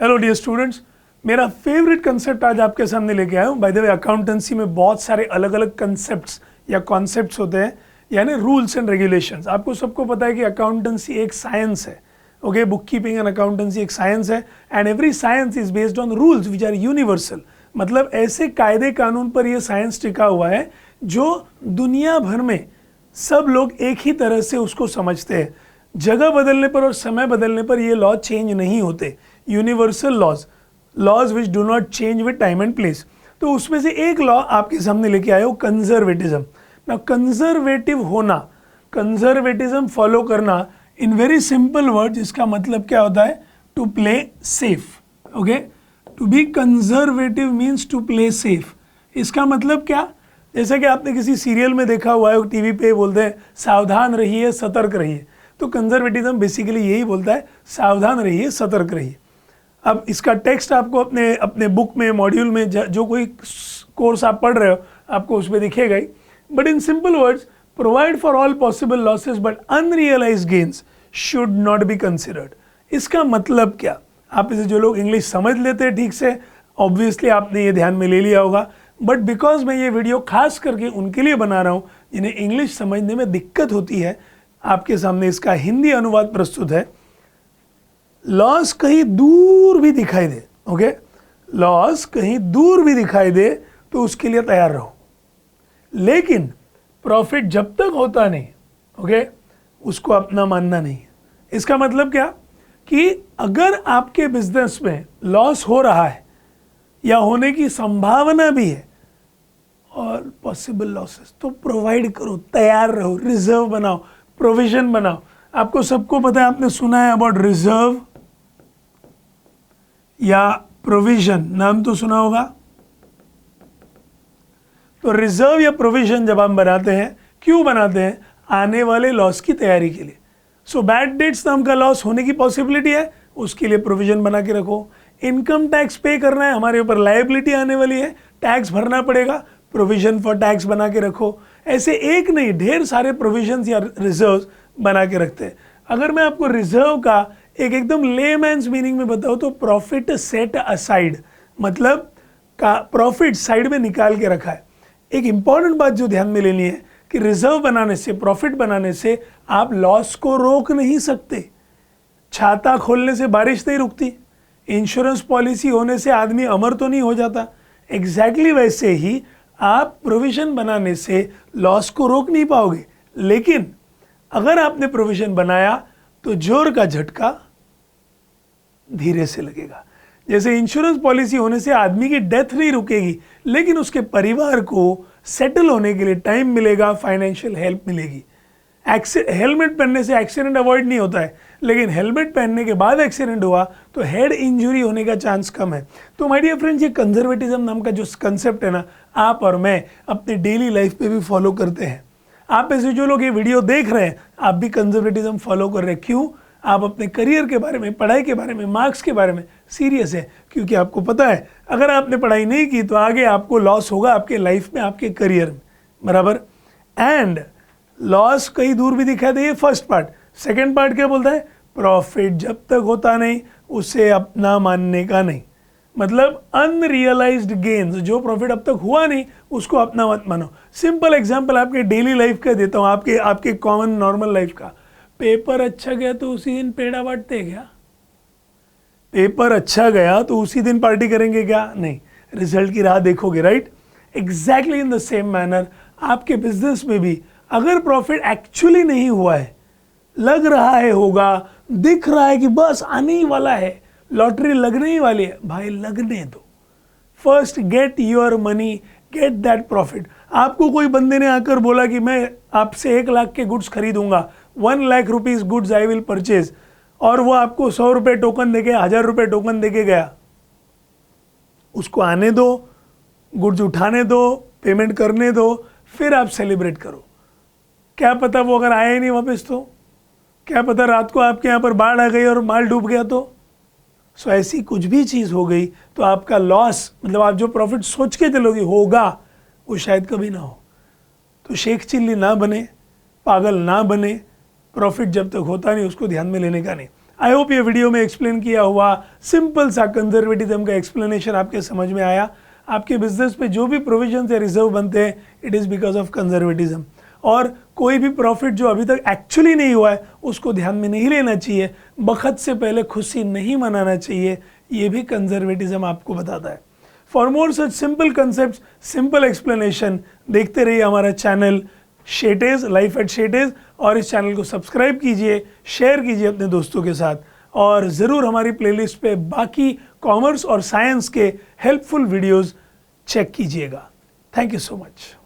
Hello dear students, मेरा favourite concept आज आपके सामने लेके आया हूँ। बाय द वे, अकाउंटेंसी में बहुत सारे अलग अलग कंसेप्ट्स या कॉन्सेप्ट्स होते हैं, यानी रूल्स एंड रेगुलेशंस। आपको सबको पता है कि अकाउंटेंसी एक साइंस है। Okay, book keeping and accountancy एक साइंस है and every science is based on rules which are universal. मतलब ऐसे कायदे कानून पर यह साइंस टिका हुआ है जो दुनिया भर में सब लोग एक ही तरह से उसको समझते हैं। जगह बदलने पर और समय बदलने पर ये लॉ चेंज नहीं होते, universal laws which do not change with time and place. तो उसमें से एक लॉ आपके सामने लेके आए हो, कंजर्वेटिज्म। ना कंजर्वेटिव होना, कंजर्वेटिज्म फॉलो करना इन वेरी सिंपल वर्ड, इसका मतलब क्या होता है? To play safe. Okay, to be conservative means to play safe. इसका मतलब क्या? जैसे कि आपने किसी सीरियल में देखा हुआ है, टीवी पे बोलते हैं सावधान रहिए, सतर्क रहिए। तो कंजर्वेटिज्म बेसिकली यही बोलता है, सावधान रहिए, सतर्क रहिए। अब इसका टेक्स्ट आपको अपने बुक में, मॉड्यूल में, जो कोई कोर्स आप पढ़ रहे हो आपको उसमें दिखेगा ही। But in simple words, provide for all possible losses but unrealised gains should not be considered. इसका मतलब क्या? आप इसे, जो लोग इंग्लिश समझ लेते हैं ठीक से, ऑब्वियसली आपने ये ध्यान में ले लिया होगा, बट बिकॉज मैं ये वीडियो खास करके उनके लिए बना रहा हूँ जिन्हें इंग्लिश समझने में दिक्कत होती है, आपके सामने इसका हिंदी अनुवाद प्रस्तुत है। लॉस कहीं दूर भी दिखाई दे, ओके, लॉस कहीं दूर भी दिखाई दे तो उसके लिए तैयार रहो, लेकिन प्रॉफिट जब तक होता नहीं, ओके, उसको अपना मानना नहीं है। इसका मतलब क्या कि अगर आपके बिजनेस में लॉस हो रहा है या होने की संभावना भी है और पॉसिबल लॉसेस, तो प्रोवाइड करो, तैयार रहो, रिजर्व बनाओ, प्रोविजन बनाओ। आपको सबको पता है, आपने सुना है अबाउट रिजर्व या प्रोविजन, नाम तो सुना होगा। तो रिजर्व या प्रोविजन जब हम बनाते हैं, क्यों बनाते हैं? आने वाले लॉस की तैयारी के लिए। सो बैड डेट्स नाम का लॉस होने की पॉसिबिलिटी है, उसके लिए प्रोविजन बना के रखो। इनकम टैक्स पे करना है, हमारे ऊपर लायबिलिटी आने वाली है, टैक्स भरना पड़ेगा, प्रोविजन फॉर टैक्स बना के रखो। ऐसे एक नहीं, ढेर सारे प्रोविजंस या रिजर्व्स बना के रखते हैं। अगर मैं आपको रिजर्व का एक एकदम लेमैन्स मीनिंग में बताऊं तो प्रॉफिट सेट असाइड, मतलब का प्रॉफिट साइड में निकाल के रखा है। एक इंपॉर्टेंट बात जो ध्यान में लेनी है कि रिजर्व बनाने से, प्रॉफिट बनाने से आप लॉस को रोक नहीं सकते। छाता खोलने से बारिश नहीं रुकती, इंश्योरेंस पॉलिसी होने से आदमी अमर तो नहीं हो जाता। एग्जैक्टली वैसे ही आप प्रोविजन बनाने से लॉस को रोक नहीं पाओगे, लेकिन अगर आपने प्रोविजन बनाया तो जोर का झटका धीरे से लगेगा। जैसे इंश्योरेंस पॉलिसी होने से आदमी की डेथ नहीं रुकेगी, लेकिन उसके परिवार को सेटल होने के लिए टाइम मिलेगा, फाइनेंशियल हेल्प मिलेगी। हेलमेट पहनने से एक्सीडेंट अवॉइड नहीं होता है, लेकिन हेलमेट पहनने के बाद एक्सीडेंट हुआ तो हेड इंजरी होने का चांस कम है। तो माय डियर फ्रेंड्स, ये कंजर्वेटिज्म नाम का जो कंसेप्ट है ना, आप और मैं अपनी डेली लाइफ पे भी फॉलो करते हैं। आप ऐसे जो लोग ये वीडियो देख रहे हैं, आप भी कंजर्वेटिज्म फॉलो कर रहे हैं। क्यों? आप अपने करियर के बारे में, पढ़ाई के बारे में, मार्क्स के बारे में सीरियस है, क्योंकि आपको पता है अगर आपने पढ़ाई नहीं की तो आगे आपको लॉस होगा आपके लाइफ में, आपके करियर में, बराबर। एंड लॉस कहीं दूर भी दिखाई दे, ये फर्स्ट पार्ट। सेकेंड पार्ट क्या बोलता है? प्रॉफिट जब तक होता नहीं उसे अपना मानने का नहीं। मतलब अनरियलाइज्ड गेन्स, जो प्रॉफिट अब तक हुआ नहीं उसको अपना मत मानो। सिंपल एग्जांपल आपके डेली लाइफ का देता हूँ, आपके कॉमन नॉर्मल लाइफ का। पेपर अच्छा गया तो उसी दिन पेड़ा बांटते हैं क्या? पेपर अच्छा गया तो उसी दिन पार्टी करेंगे क्या? नहीं, रिजल्ट की राह देखोगे, right. Exactly in the same manner आपके बिजनेस में भी अगर प्रॉफिट एक्चुअली नहीं हुआ है, लग रहा है होगा, दिख रहा है कि बस आने ही वाला है, लॉटरी लगने ही वाली है, भाई लगने दो। First get your money, get that profit. आपको कोई बंदे ने आकर बोला कि मैं आपसे 1 लाख के गुड्स खरीदूंगा, 1 lakh rupees goods I will purchase, और वो आपको 100 रुपये टोकन देके, 1000 रुपये टोकन देके गया। उसको आने दो, गुड्स उठाने दो, पेमेंट करने दो, फिर आप सेलिब्रेट करो। क्या पता वो अगर आया ही नहीं वापस तो? क्या पता रात को आपके यहाँ पर बाढ़ आ गई और माल डूब गया तो? सो ऐसी कुछ भी चीज़ हो गई तो आपका लॉस, मतलब आप जो प्रॉफिट सोच के चलोगे होगा, वो शायद कभी ना हो। तो शेख चिल्ली ना बने, पागल ना बने, प्रॉफिट जब तक होता नहीं उसको ध्यान में लेने का नहीं। आई होप ये वीडियो में एक्सप्लेन किया हुआ सिंपल सा कंजर्वेटिज्म का एक्सप्लेनेशन आपके समझ में आया। आपके बिजनेस पे जो भी प्रोविजन या रिजर्व बनते हैं, it is because of conservatism. और कोई भी प्रॉफिट जो अभी तक एक्चुअली नहीं हुआ है उसको ध्यान में नहीं लेना चाहिए, बखत से पहले खुशी नहीं मनाना चाहिए, ये भी कंजर्वेटिज्म आपको बताता है। For more such simple concept, simple explanation देखते रहिए हमारा चैनल शेटेज, लाइफ एट शेटेज, और इस चैनल को सब्सक्राइब कीजिए, शेयर कीजिए अपने दोस्तों के साथ, और ज़रूर हमारी प्लेलिस्ट पे बाकी कॉमर्स और साइंस के हेल्पफुल वीडियोस चेक कीजिएगा। Thank you so much.